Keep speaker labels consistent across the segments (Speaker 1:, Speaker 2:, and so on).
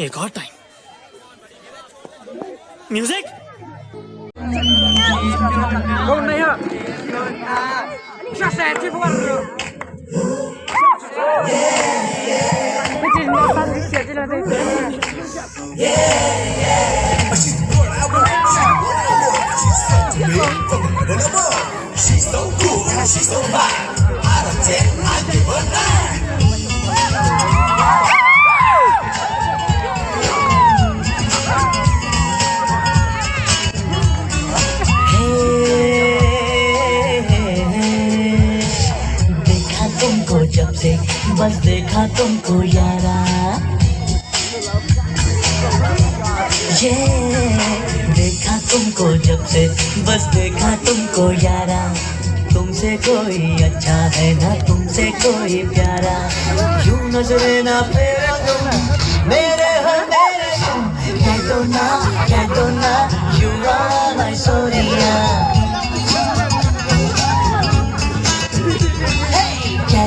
Speaker 1: एक और time music
Speaker 2: Hôm nay ạ. Cha sẽ chứ không ăn được. Cái gì mà ăn thì sẽ là đây.
Speaker 3: She's so cool, she's so fine. Out of 10, I give her 9.
Speaker 4: देखा तुमको जब से बस देखा तुमको यारा ये देखा तुमको जब से बस देखा तुमको यारा तुमसे कोई अच्छा है ना तुमसे कोई प्यारा यूं नजरे ना फेरो तुम मेरे हो मेरे तुम कह दो ना you are my Sonia कह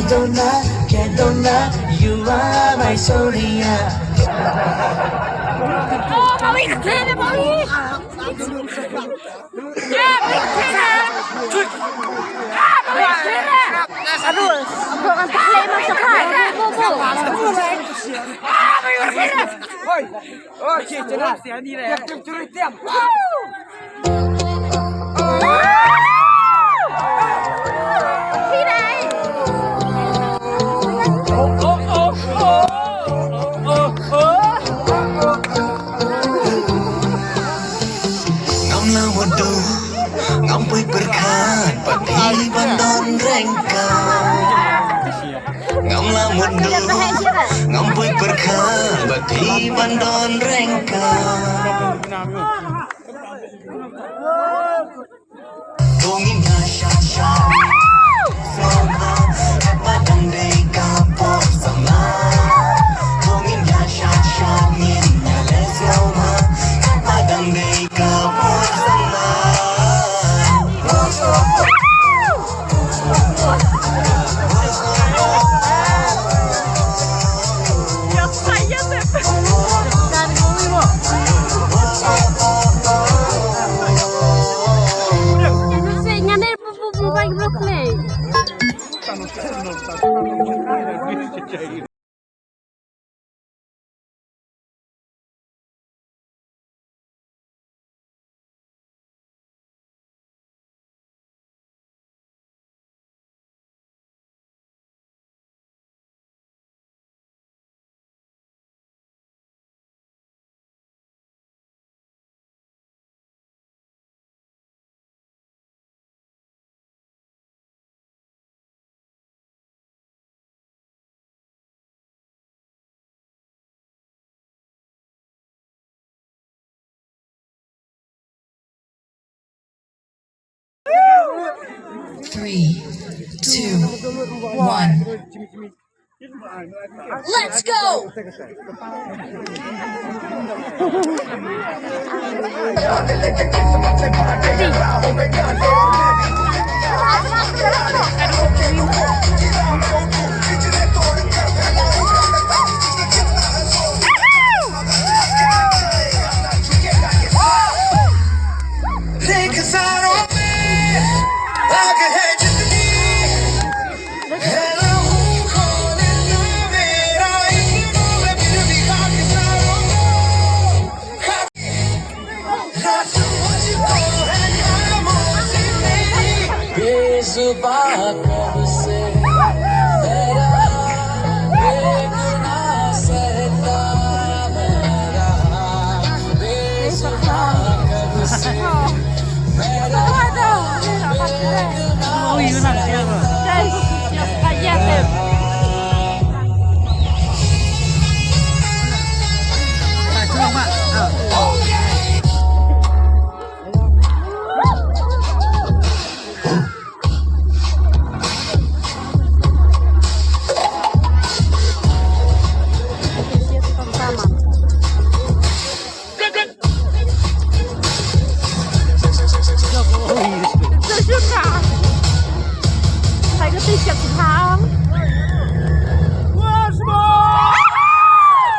Speaker 4: दो ना you are my Sonia
Speaker 2: Ôi, chị cho nó xé đi này. Tiêm cho nó tiêm.
Speaker 5: Khi này.
Speaker 3: Ngắm lao một đầu, ngắm với berkat, pagi bandon rengka. Ngắm lao một đầu, ngắm với berkat, pagi bandon rengka. Tungin nga sha, sama, padang day kapok sama. Tungin nga sha, nhìn nhà lẽ gieo ma, padang day kapok sama.
Speaker 5: Svänga ner på vägblocket.
Speaker 4: Three, two, one. Let's go!
Speaker 3: Take a side on me, like a hedge in the knee. Hello, calling you, man. I ain't gonna let me be like a side on me. Not sure what you call and I'm on me.
Speaker 4: बेजुबान कब से मेरा बेगुनाह सहता मैं रहा बेजुबान कब से मेरा बेगुनाह
Speaker 5: Jag ska ge dig.